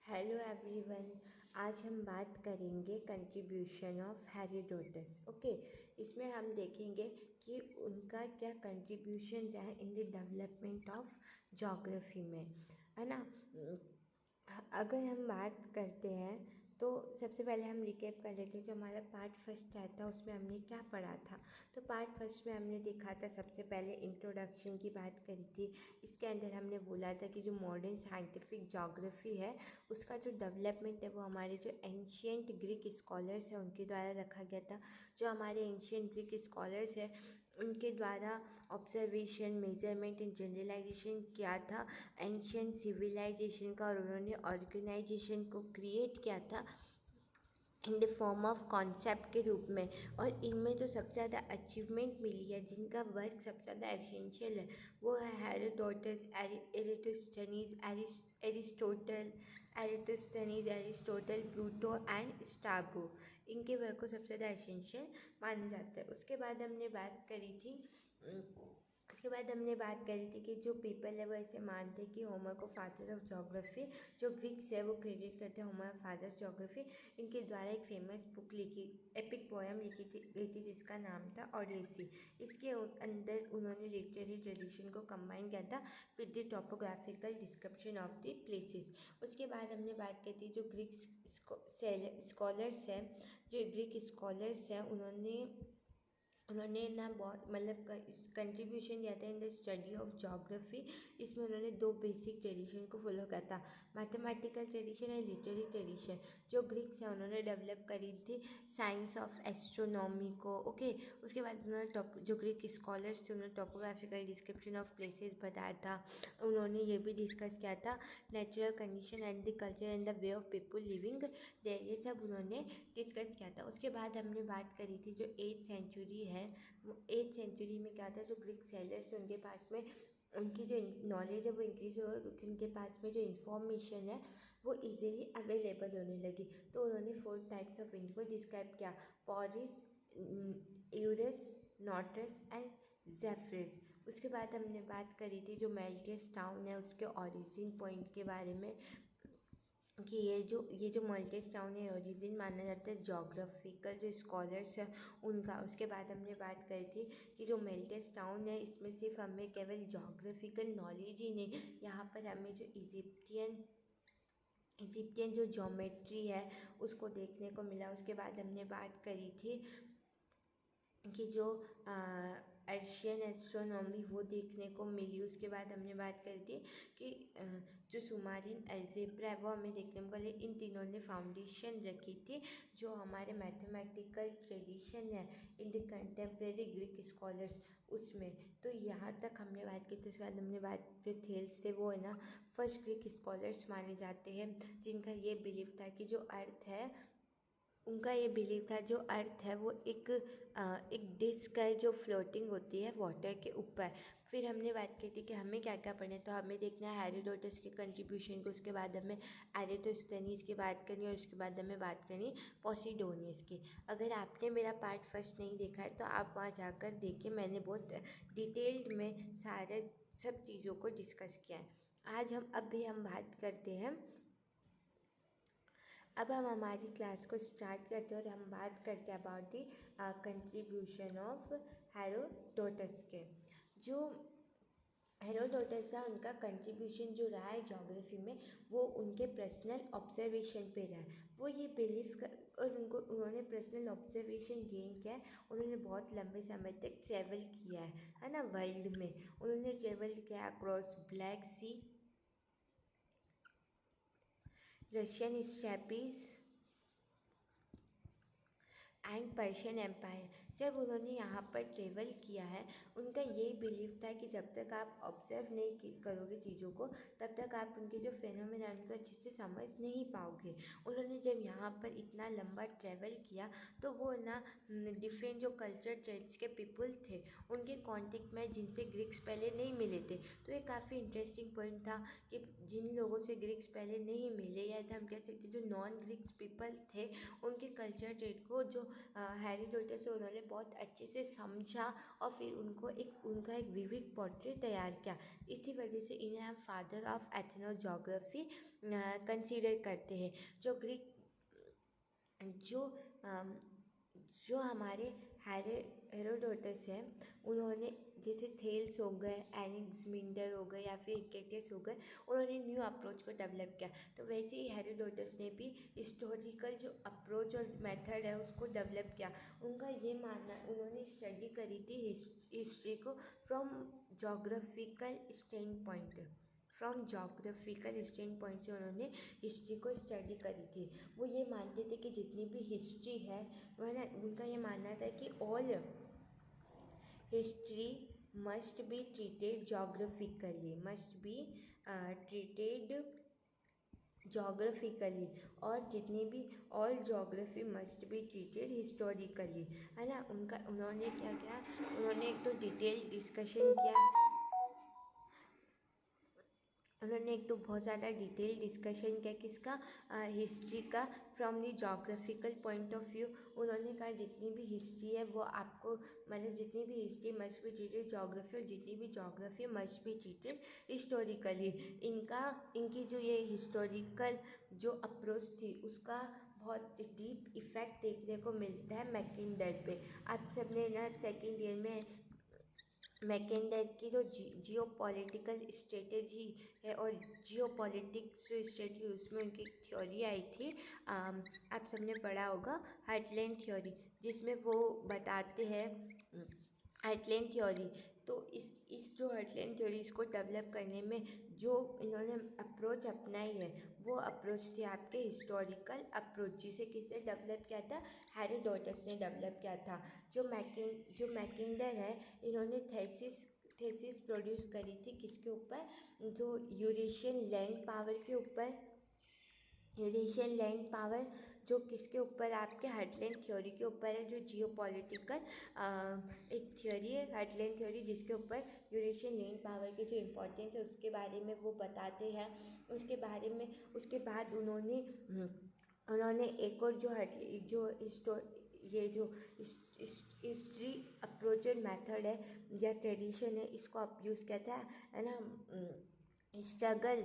Hello everyone. आज हम बात करेंगे कंट्रीब्यूशन ऑफ हेरोडोटस। ओके, इसमें हम देखेंगे कि उनका क्या कंट्रीब्यूशन रहा in the development of geography में, है ना। अगर हम बात करते हैं तो सबसे पहले हम रिकैप कर लेते हैं। जो हमारा पार्ट फर्स्ट आया था उसमें हमने क्या पढ़ा था। तो पार्ट फर्स्ट में हमने देखा था, सबसे पहले इंट्रोडक्शन की बात करी थी। इसके अंदर हमने बोला था कि जो मॉडर्न साइंटिफिक ज्योग्राफी है उसका जो डेवलपमेंट है वो हमारे जो एंशियंट ग्रीक स्कॉलर्स हैं उनके द्वारा रखा गया था। जो हमारे एंशियंट ग्रीक स्कॉलर्स हैं उनके द्वारा ऑब्जर्वेशन, मेजरमेंट एंड जनरलाइजेशन किया था एंशियंट सिविलाइजेशन का, और उन्होंने ऑर्गेनाइजेशन को क्रिएट किया था in the form of concept के रूप में। और इनमें जो सबसे ज़्यादा अचीवमेंट मिली है, जिनका वर्क सबसे ज़्यादा एसेंशियल है, वो है Herodotus, Aristotle, Pluto and Strabo. इनके वर्क को सबसे ज़्यादा एसेंशियल माना जाता है। उसके बाद हमने बात करी थी कि जो पीपल है वो ऐसे मानते हैं कि होमर को फादर ऑफ ज्योग्राफी, जो ग्रीक्स है वो क्रेडिट करते हैं होमर फादर ऑफ ज्योग्राफी। इनके द्वारा एक फेमस बुक लिखी, एपिक पोएम लिखी गई थी जिसका नाम था ओडिसी। इसके अंदर उन्होंने लिटरेरी ट्रेडिशन को कंबाइन किया था with the topographical description of the places. उसके बाद हमने बात की थी जो ग्रीक स्कॉलर्स हैं, उन्होंने ना बहुत मतलब कंट्रीब्यूशन दिया था in the study of geography. इसमें उन्होंने दो बेसिक ट्रेडिशन को फॉलो किया था, mathematical tradition and literary tradition. जो ग्रीक्स हैं उन्होंने डेवलप करी थी साइंस ऑफ एस्ट्रोनॉमी को। ओके, उसके बाद उन्होंने जो ग्रीक स्कॉलर्स थे उन्होंने टॉपोग्राफिकल डिस्क्रिप्शन ऑफ प्लेसेस बताया था। उन्होंने ये भी डिस्कस किया था natural condition and the culture and the way of people living there, ये सब उन्होंने डिस्कस किया था। उसके बाद हमने बात करी थी जो 8th सेंचुरी है, वो 8th सेंचुरी में क्या था, जो ग्रीक सेलर्स उनके पास में उनकी जो नॉलेज है वो इंक्रीज हो गई, क्योंकि उनके पास में जो इन्फॉर्मेशन है वो इजीली अवेलेबल होने लगी। तो उन्होंने 4 टाइप्स ऑफ विंड को डिस्क्राइब किया, पॉरिस, यूरस, नॉटस एंड जेफ्रिस। उसके बाद हमने बात करी थी जो मेल्टियस टाउन है उसके ओरिजिन पॉइंट के बारे में, कि ये जो मल्टीस टाउन है ओरिजिन माना जाता है जोग्राफिकल जो स्कॉलर्स हैं उनका। उसके बाद हमने बात करी थी कि जो मेल्टिस टाउन है इसमें सिर्फ हमें केवल जोग्राफिकल नॉलेज ही नहीं, यहाँ पर हमें जो इजिप्टियन जो ज्योमेट्री है उसको देखने को मिला। उसके बाद हमने बात करी थी कि जो अर्शियन एस्ट्रोनॉमी वो देखने को मिली। उसके बाद हमने बात करी थी कि जो सुमारियन अलजेब्रा है वो हमें देखने को मिले। इन तीनों ने फाउंडेशन रखी थी जो हमारे मैथमेटिकल ट्रेडिशन है in the contemporary Greek scholars उसमें। तो यहाँ तक हमने बात की थी। उसके बाद हमने बात जो थेल्स थे वो है ना फर्स्ट ग्रीक स्कॉलर्स माने जाते हैं, जिनका ये बिलीव था कि जो अर्थ है, उनका ये बिलीव था जो अर्थ है वो एक डिस्क है जो फ्लोटिंग होती है वाटर के ऊपर। फिर हमने बात की थी कि हमें क्या क्या पढ़ना है, तो हमें देखना है हेरोडोटस के कंट्रीब्यूशन को, उसके बाद हमें एरिस्टोस्थेनीज की बात करनी है, और उसके बाद हमें बात करनी पोसिडोनियस की। अगर आपने मेरा पार्ट फर्स्ट नहीं देखा है तो आप वहाँ जाकर देखिए, मैंने बहुत डिटेल्ड में सारे सब चीज़ों को डिस्कस किया है। अभी हम बात करते हैं, अब हम हमारी क्लास को स्टार्ट करते हैं और हम बात करते हैं about the contribution of Herodotus के। जो हेरोडोटस था उनका कंट्रीब्यूशन जो रहा है ज्योग्राफी में वो उनके पर्सनल ऑब्जर्वेशन पे रहा है। वो ये बिलीव कर और उन्होंने पर्सनल ऑब्जर्वेशन गेन किया है। उन्होंने बहुत लंबे समय तक ट्रैवल किया है ना वर्ल्ड में। उन्होंने ट्रैवल किया across Black Sea, Russian steppes and Persian empire. जब उन्होंने यहाँ पर ट्रेवल किया है उनका यही बिलीव था कि जब तक आप ऑब्जर्व नहीं करोगे चीज़ों को तब तक आप उनके जो फेनोमेना उनको अच्छे से समझ नहीं पाओगे। उन्होंने जब यहाँ पर इतना लंबा ट्रैवल किया तो वो ना डिफरेंट जो कल्चर ट्रेड्स के पीपल थे उनके कॉन्टेक्ट में, जिनसे ग्रीक्स पहले नहीं मिले थे। तो ये काफ़ी इंटरेस्टिंग पॉइंट था कि जिन लोगों से ग्रीक्स पहले नहीं मिले, या हम कह सकते जो नॉन ग्रीक्स पीपल थे उनके कल्चर ट्रेड को जो हेरोडोटस है उन्होंने बहुत अच्छे से समझा और फिर उनका एक विविड पोर्ट्रेट तैयार किया। इसी वजह से इन्हें हम फादर ऑफ एथनोजोग्राफी कंसीडर करते हैं। जो ग्रीक जो जो हमारे हेरोडोटस हैं उन्होंने जैसे थेल्स हो गए, एनेक्समेंडर हो गए या फिर हिक्केटस हो गए, उन्होंने न्यू अप्रोच को डेवलप किया। तो वैसे ही हेरोडोटस ने भी हिस्टोरिकल जो अप्रोच और मेथड है उसको डेवलप किया। उनका ये मानना, उन्होंने स्टडी करी थी हिस्ट्री को फ्रॉम जोग्राफिकल स्टैंड पॉइंट से उन्होंने हिस्ट्री को स्टडी करी थी। वो ये मानते थे कि जितनी भी हिस्ट्री है वह ना, उनका ये मानना था कि all history must be treated geographically और जितनी भी all geography must be treated historically, है ना। उन्होंने क्या किया, उन्होंने एक तो डिटेल डिस्कशन किया, उन्होंने एक तो बहुत ज़्यादा डिटेल डिस्कशन किया किसका, हिस्ट्री का, from the geographical point of view. उन्होंने कहा जितनी भी हिस्ट्री है वो आपको, मतलब जितनी भी history must be treated geography और जितनी भी geography must be treated historically. इनकी जो ये हिस्टोरिकल जो अप्रोच थी उसका बहुत डीप इफ़ेक्ट देखने को मिलता है मैकिन्डर पे। आप सबने ना सेकेंड ईयर में मैकिन्डर की जो जियो पॉलिटिकल स्ट्रेटेजी है और जियो पॉलिटिक्स जो स्टडी उसमें उनकी एक थ्योरी आई थी, आप सबने पढ़ा होगा हार्टलैंड थ्योरी, जिसमें वो बताते हैं हार्टलैंड थ्योरी। तो इस जो हार्टलैंड थ्योरी इसको डेवलप करने में जो इन्होंने अप्रोच अपनाई है वो अप्रोच थी आपके हिस्टोरिकल अप्रोच, जिसे किसने डेवलप किया था, हेरोडोटस ने डेवलप किया था। जो मैकिन्डर है इन्होंने थेसिस प्रोड्यूस करी थी किसके ऊपर, जो यूरेशियन लैंड पावर के ऊपर, यूरेशियन लैंड पावर जो किसके ऊपर, आपके हार्टलैंड थ्योरी के ऊपर है, जो जियो पॉलिटिकल एक थ्योरी है हार्टलैंड थ्योरी, जिसके ऊपर यूरेशियन लैंड पावर के जो इम्पोर्टेंस है उसके बारे में वो बताते हैं। उसके बाद उन्होंने एक और जो हिस्ट्री अप्रोच एंड मेथड है या ट्रेडिशन है, इसको आप यूज़ कहते हैं, है ना, struggle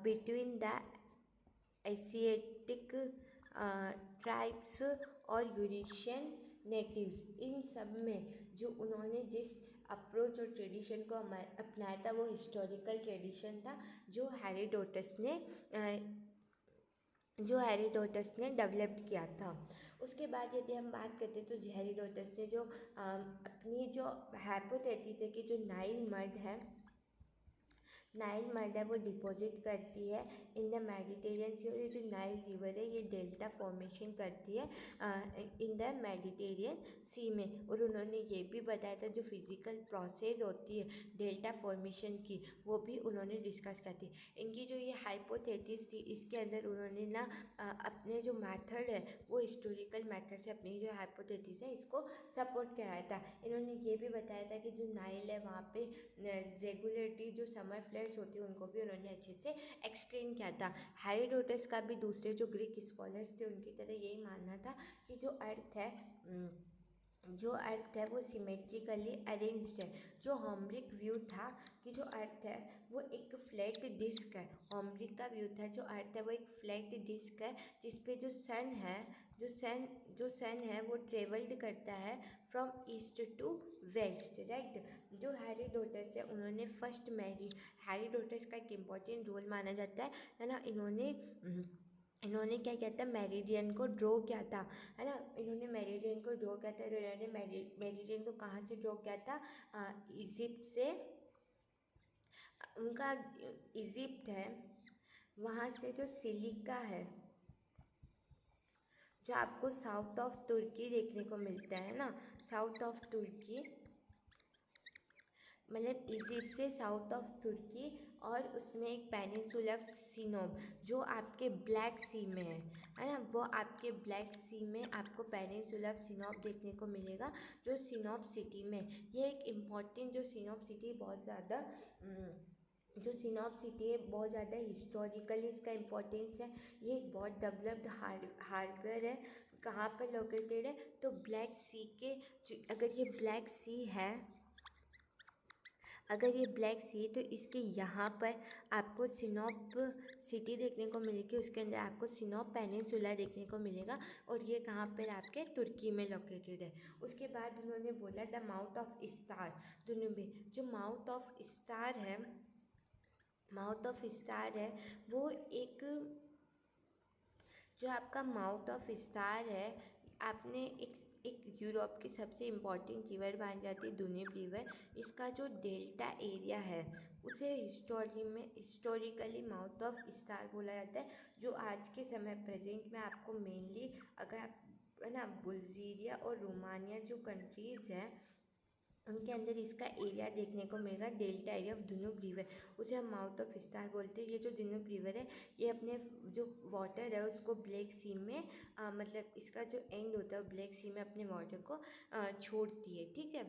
between the Asiatic tribes और यूरेशियन नेटिव्स। इन सब में जो उन्होंने जिस अप्रोच और ट्रेडिशन को अपनाया था वो हिस्टोरिकल ट्रेडिशन था जो हेरोडोटस ने डेवलप किया था। उसके बाद यदि हम बात करते तो हेरोडोटस ने जो अपनी जो हाइपोथेसिस है कि जो नाइल मड है वो डिपॉजिट करती है इन द मेडिटेरियन सी, और ये जो नाइल रिवर है ये डेल्टा फॉर्मेशन करती है इन द मेडिटेरियन सी में। और उन्होंने ये भी बताया था जो फिज़िकल प्रोसेस होती है डेल्टा फॉर्मेशन की वो भी उन्होंने डिस्कस की थी। इनकी जो ये हाइपोथेसिस थी इसके अंदर उन्होंने ना अपने जो मेथड है वो हिस्टोरिकल मेथड से अपनी जो हाइपोथेसिस है इसको सपोर्ट कराया था। इन्होंने ये भी बताया था कि जो नाइल है वहाँ पे रेगुलेटरी जो समर फ्लड्स होती है उनको भी उन्होंने अच्छे से एक्सप्लेन किया था। हेरोडोटस का भी दूसरे जो ग्रीक स्कॉलर्स थे उनकी तरह यही मानना था कि जो अर्थ है वो सिमेट्रिकली अरेंज्ड है। जो होमरिक व्यू था कि जो अर्थ है वो एक फ्लैट डिस्क है, होमरिक का व्यू था जो अर्थ है वो एक फ्लैट डिस्क है जिसपे जो सन है वो ट्रेवल्ड करता है from east to west, right. जो हेरोडोटस है उन्होंने हेरोडोटस का एक इम्पॉर्टेंट रोल माना जाता है ना। इन्होंने क्या किया था, मेरिडियन को ड्रॉ किया था, है ना। इन्होंने मेरिडियन को ड्रॉ किया था, इन्होंने मेरिडियन को कहाँ से ड्रॉ किया था, इजिप्ट से। उनका इजिप्ट है, वहाँ से जो सिलिका है जो आपको साउथ ऑफ तुर्की देखने को मिलता है ना, साउथ ऑफ तुर्की मतलब इजिप्ट से साउथ ऑफ तुर्की, और उसमें एक पेनिनसुला सिनोप जो आपके ब्लैक सी में है ना, वो आपके ब्लैक सी में आपको पेनिनसुला सिनोप देखने को मिलेगा जो सिनोप सिटी में। ये एक इम्पॉर्टेंट जो सिनोप सिटी बहुत ज़्यादा जो सिनॉप सिटी है बहुत ज़्यादा हिस्टोरिकली इसका इम्पोर्टेंस है। ये एक बहुत डेवलप्ड हार्डवेयर है। कहाँ पर लोकेटेड है? तो ब्लैक सी के अगर ये ब्लैक सी है, अगर ये ब्लैक सी है तो इसके यहाँ पर आपको सिनॉप सिटी देखने को मिलेगी, उसके अंदर आपको सिनॉप पेनिनसुला देखने को मिलेगा, और ये कहाँ पर आपके तुर्की में लोकेटेड है। उसके बाद उन्होंने बोला द माउथ ऑफ स्टार दुनूबे। जो माउथ ऑफ स्टार है, माउथ ऑफ स्टार है वो एक, जो आपका माउथ ऑफ स्टार है, आपने एक यूरोप की सबसे इम्पॉर्टेंट रिवर मानी जाती है दुनीब रिवर। इसका जो डेल्टा एरिया है उसे हिस्टोरिकली माउथ ऑफ स्टार बोला जाता है। जो आज के समय प्रेजेंट में आपको मेनली, अगर आप है ना, बुल्गारिया और रोमानिया जो कंट्रीज़ हैं उनके अंदर इसका एरिया देखने को मिलेगा, डेल्टा एरिया ऑफ दुनूब रिवर, उसे हम माउथ ऑफ स्टार बोलते हैं। ये जो दुनूब रिवर है ये अपने जो वाटर है उसको ब्लैक सी में मतलब इसका जो एंड होता है ब्लैक सी में अपने वाटर को छोड़ती है, ठीक है।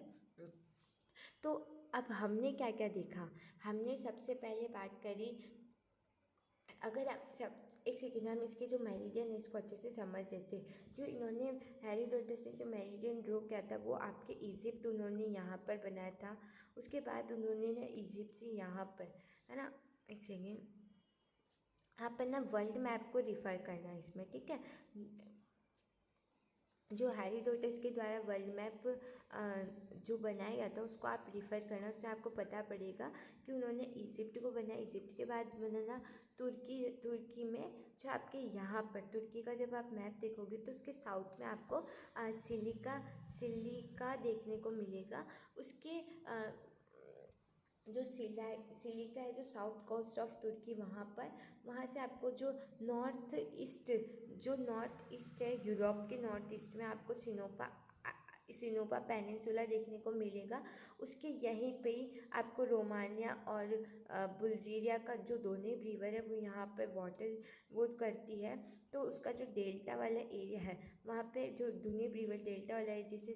तो अब हमने क्या क्या देखा? हमने सबसे पहले बात करी, अगर आप सब एक सेकेंड हम इसके जो मेरिडियन है इसको अच्छे से समझ लेते। जो इन्होंने हेरोडोटस ने जो मेरिडियन ड्रॉ किया था वो आपके इजिप्ट उन्होंने यहाँ पर बनाया था। उसके बाद उन्होंने ना इजिप्ट से यहाँ पर, है ना, एक सेकेंड, आप है ना वर्ल्ड मैप को रिफ़र करना इसमें, ठीक है। जो हेरोडोटस के द्वारा वर्ल्ड मैप जो बनाया गया था उसको आप रिफ़र करना, उससे आपको पता पड़ेगा कि उन्होंने इजिप्ट को बनाया, इजिप्ट के बाद बनाना तुर्की में, जो आपके यहाँ पर तुर्की का जब आप मैप देखोगे तो उसके साउथ में आपको सिलिका देखने को मिलेगा। उसके जो सिलिका है जो साउथ कोस्ट ऑफ तुर्की, वहाँ से आपको जो नॉर्थ ईस्ट है यूरोप के नॉर्थ ईस्ट में आपको सिनोपा पेनिनसुला देखने को मिलेगा। उसके यहीं पे ही आपको रोमानिया और बुल्गारिया का जो दोनों रिवर है वो यहाँ पर वाटर वो करती है। तो उसका जो डेल्टा वाला एरिया है वहाँ पे जो दोनों रिवर डेल्टा वाला है, जिसे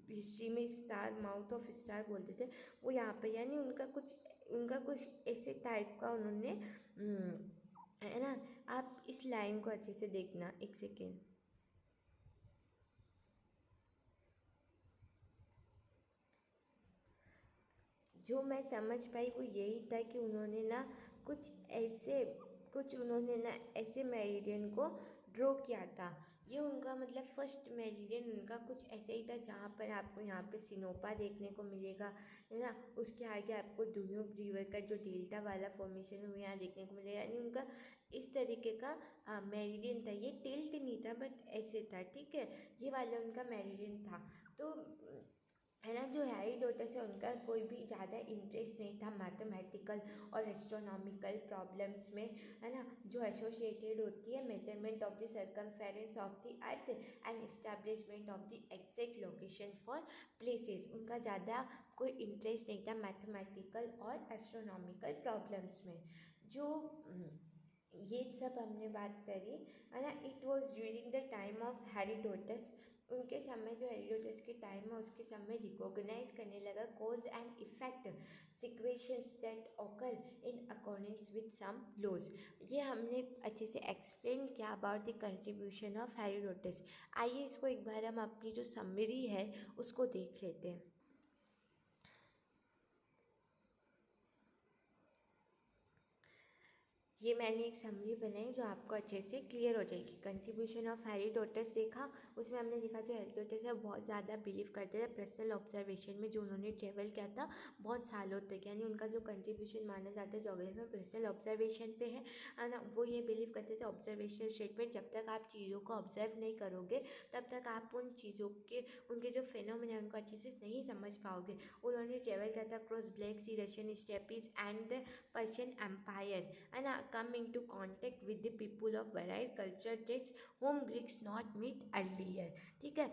हिस्ट्री में स्टार माउथ ऑफ स्टार बोलते थे, वो यहाँ पे, यानी उनका कुछ ऐसे टाइप का उन्होंने है ना। आप इस लाइन को अच्छे से देखना, एक सेकेंड। जो मैं समझ पाई वो यही था कि उन्होंने ना कुछ उन्होंने ना ऐसे मेरिडियन को ड्रॉ किया था। ये उनका मतलब फर्स्ट मेरिडियन उनका कुछ ऐसे ही था, जहाँ पर आपको यहाँ पे सिनोपा देखने को मिलेगा, है ना। उसके आगे आपको दुनूब रिवर का जो डेल्टा वाला फॉर्मेशन है वो यहाँ देखने को मिलेगा, यानी उनका इस तरीके का मेरिडियन था। ये टिल्ट नहीं था बट ऐसे था, ठीक है। ये वाला उनका मेरिडियन था। तो है ना, जो हेरोडोटस है उनका कोई भी ज़्यादा इंटरेस्ट नहीं था मैथमेटिकल और एस्ट्रोनॉमिकल प्रॉब्लम्स में, है ना, जो एसोसिएटेड होती है measurement of the circumference of the earth and establishment of the exact location for places. उनका ज़्यादा कोई इंटरेस्ट नहीं था मैथमेटिकल और एस्ट्रोनॉमिकल प्रॉब्लम्स में। जो ये सब हमने बात करी, है ना। It was during the time of Herodotus. उनके समय जो हेरोडोटस के टाइम है उसके समय रिकॉग्नाइज करने लगा cause and effect sequences that occur in accordance with some laws. ये हमने अच्छे से एक्सप्लेन किया about the contribution of Herodotus. आइए इसको एक बार हम अपनी जो समरी है उसको देख लेते हैं। ये मैंने एक समरी बनाई जो आपको अच्छे से क्लियर हो जाएगी। कंट्रीब्यूशन ऑफ हेरोडोटस देखा, उसमें हमने देखा जो हेरोडोटस है बहुत ज़्यादा बिलीव करते थे पर्सनल ऑब्जर्वेशन में, जो उन्होंने ट्रेवल किया था बहुत सालों तक, यानी उनका जो कंट्रीब्यूशन माना जाता है जोग्राफी में पर्सनल ऑब्जर्वेशन पे है ना। वो ये बिलीव करते थे ऑब्जर्वेशनल स्टेटमेंट, जब तक आप चीज़ों को ऑब्जर्व नहीं करोगे तब तक आप उन चीज़ों के उनके जो फिनोमेना है उनको अच्छे से नहीं समझ पाओगे। उन्होंने ट्रेवल किया था cross Black Sea, Russian steppes and Persian empire, है ना, come into contact with the people of varied culture traits whom Greeks not meet earlier, ठीक है।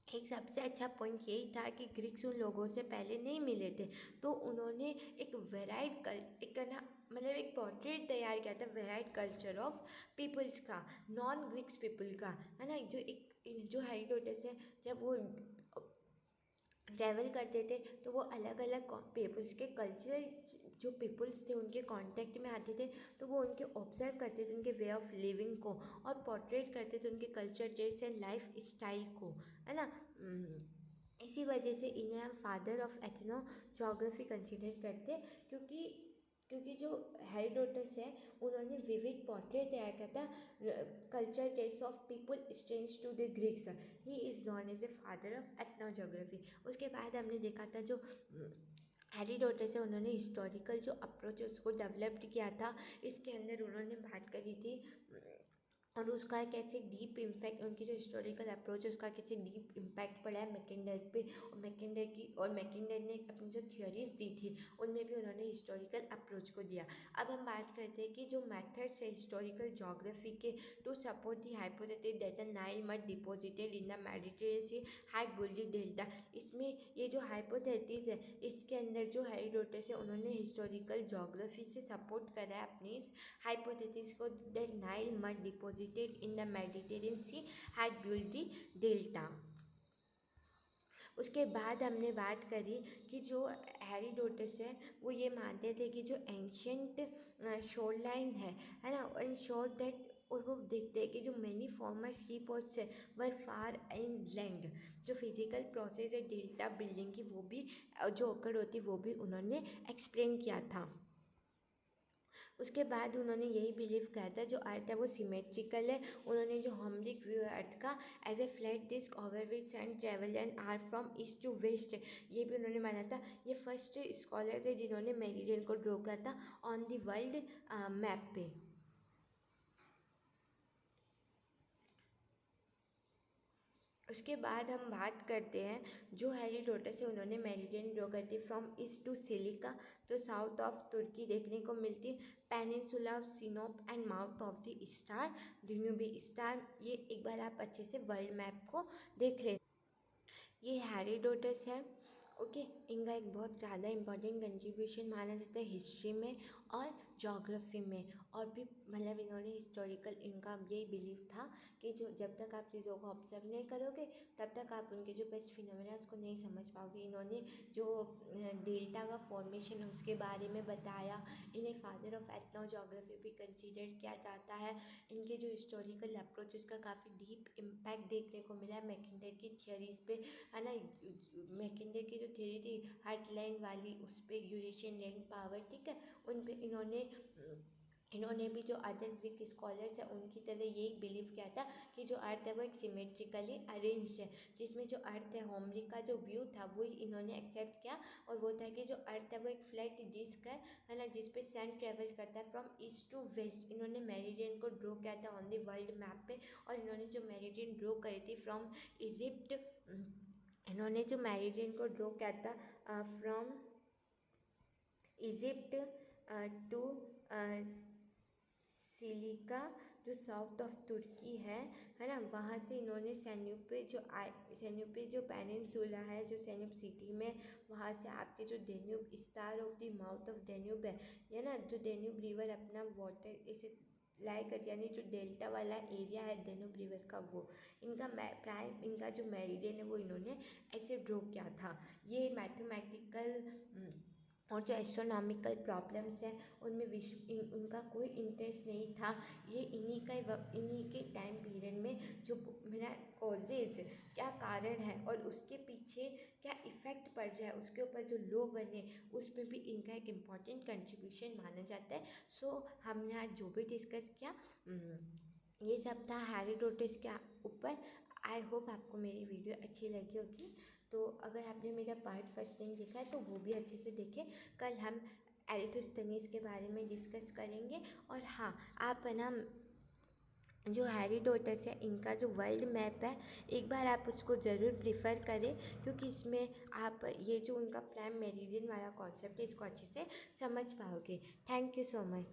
एक सबसे अच्छा पॉइंट यही था कि ग्रीक्स उन लोगों से पहले नहीं मिले थे, तो उन्होंने एक एक ना मतलब एक पोर्ट्रेट तैयार किया था वेराइड कल्चर ऑफ पीपल्स का, नॉन ग्रीक्स पीपल का, है ना। जो हेरोडोटस है जब वो ट्रैवल करते थे तो वो अलग अलग पीपल्स के कल्चरल जो पीपल्स थे उनके कांटेक्ट में आते थे, तो वो उनके ऑब्जर्व करते थे उनके वे ऑफ लिविंग को, और पोर्ट्रेट करते थे उनके culture trades and lifestyle को, है ना। इसी वजह से इन्हें हम father of ethnography consider करते, क्योंकि क्योंकि जो हेरोडोटस है उन्होंने विविड पोर्ट्रेट तैयार किया था culture trades of people strange to the Greeks. He is known as a father of ethnogeography. उसके बाद हमने देखा था जो हेरोडोटस है उन्होंने हिस्टोरिकल जो अप्रोच है उसको डेवलप्ड किया था। इसके अंदर उन्होंने बात करी थी और उसका कैसे डीप इम्पैक्ट, उनकी जो हिस्टोरिकल अप्रोच है उसका कैसे डीप इम्पैक्ट पड़ा है मैकिंडर पे, और मैकिंडर ने अपनी जो थ्योरीज दी थी उनमें भी उन्होंने हिस्टोरिकल अप्रोच को दिया। अब हम बात करते हैं कि जो मेथड्स है हिस्टोरिकल जोग्राफी के to support the hypothesis that the Nile mud deposited in the Mediterranean sea had built a delta. इसमें ये जो हाइपोथेसिस है इसके अंदर जो हेरोडोटस है उन्होंने हिस्टोरिकल जोग्राफी से सपोर्ट करा है अपनी इस हाइपोथेसिस को that Nile mud deposited in the Mediterranean sea had built the delta. उसके बाद हमने बात करी कि जो हेरोडोटस है वो ये मानते थे कि जो एंशियंट शोर लाइन है ना, एंड शोर दैट, और वो देखते हैं कि जो मैनी फॉर्मर सी पोर्ट्स है वर फार इन लैंड। जो फिजिकल प्रोसेस है डेल्टा बिल्डिंग की वो भी जो ओकर होती वो भी उन्होंने एक्सप्लेन किया था। उसके बाद उन्होंने यही बिलीव किया था जो अर्थ है वो सिमेट्रिकल है। उन्होंने जो होमलिक व्यू है अर्थ का as a flat disc over which sun travel and are from east to west, ये भी उन्होंने माना था। ये फर्स्ट स्कॉलर थे जिन्होंने मेरिडियन को ड्रॉ किया था ऑन द वर्ल्ड मैप पे। उसके बाद हम बात करते हैं जो हेरोडोटस है उन्होंने मेरिडियन ड्रॉ करती फ्रॉम ईस्ट टू सिलिका, तो साउथ ऑफ तुर्की देखने को मिलती, peninsula of Sinope and mouth of the star Danube star. ये एक बार आप अच्छे से वर्ल्ड मैप को देख लें। ये हेरोडोटस है, ओके। इनका एक बहुत ज़्यादा इंपॉर्टेंट कंट्रीब्यूशन माना जाता है हिस्ट्री में और जोग्राफी में, और भी मतलब इन्होंने हिस्टोरिकल, इनका यही बिलीव था कि जो जब तक आप चीज़ों को ऑब्जर्व नहीं करोगे तब तक आप उनके जो बेस्ट फिनोमेना उसको नहीं समझ पाओगे। इन्होंने जो डेल्टा का फॉर्मेशन है उसके बारे में बताया। इन्हें फादर ऑफ एथनोजोग्राफी भी कंसीडर किया जाता है। इनके जो हिस्टोरिकल अप्रोच उसका काफ़ी डीप इम्पैक्ट देखने को मिला है मैकिंडर की थियरीज पे, है ना। मैकिंडर की जो थ्योरी थी हार्ट लाइन वाली उस पर यूरेशियन लैंड पावर, ठीक है, उन पे इन्होंने भी जो अदर ग्रीक स्कॉलर्स हैं उनकी तरह यही बिलीव किया था कि जो अर्थ है वो एक सिमेट्रिकली अरेंज्ड है, जिसमें जो अर्थ है होमली का जो व्यू था वही इन्होंने एक्सेप्ट किया, और वो था कि जो अर्थ है वो एक फ्लैट डिस्क है ना, जिसपे सन ट्रेवल करता है फ्रॉम ईस्ट टू वेस्ट। इन्होंने मेरिडियन को ड्रॉ किया था ऑन द वर्ल्ड मैप पे, और इन्होंने जो मेरिडियन ड्रॉ करी थी फ्रॉम इजिप्ट, इन्होंने जो मेरिडियन को ड्रॉ किया था फ्रॉम इजिप्ट टू सिलिका जो साउथ ऑफ तुर्की है ना, वहाँ से इन्होंने सैन्यूप पे जो पेनिनसुला है जो सैन्यूप सिटी में, वहाँ से आपके जो Danube star of the mouth of Danube है ना, जो डेन्यूब रिवर अपना वाटर इसे लाई कर, यानी जो डेल्टा वाला एरिया है डेन्यूब रिवर का, वो इनका प्राइम, इनका जो मेरिडियन है वो इन्होंने ऐसे ड्रॉ किया था। ये मैथमेटिकल और जो एस्ट्रोनॉमिकल प्रॉब्लम्स हैं उनमें उनका कोई इंटरेस्ट नहीं था। ये इन्हीं के टाइम पीरियड में जो मेरा कॉजेज क्या कारण है और उसके पीछे क्या इफ़ेक्ट पड़ रहा है उसके ऊपर जो लॉ बने उसमें भी इनका एक इम्पॉर्टेंट कंट्रीब्यूशन माना जाता है। सो हमने आज जो भी डिस्कस किया ये सब था हेरोडोटस के ऊपर। आई होप आपको मेरी वीडियो अच्छी लगी होगी, तो अगर आपने मेरा पार्ट फर्स्ट नहीं देखा है तो वो भी अच्छे से देखें। कल हम एरिथोस्थनीज के बारे में डिस्कस करेंगे। और हाँ, आप है ना जो हेरोडोटस है इनका जो वर्ल्ड मैप है एक बार आप उसको ज़रूर प्रिफर करें, क्योंकि इसमें आप ये जो उनका प्राइम मेरिडियन वाला कॉन्सेप्ट है इसको अच्छे से समझ पाओगे। Thank you so much.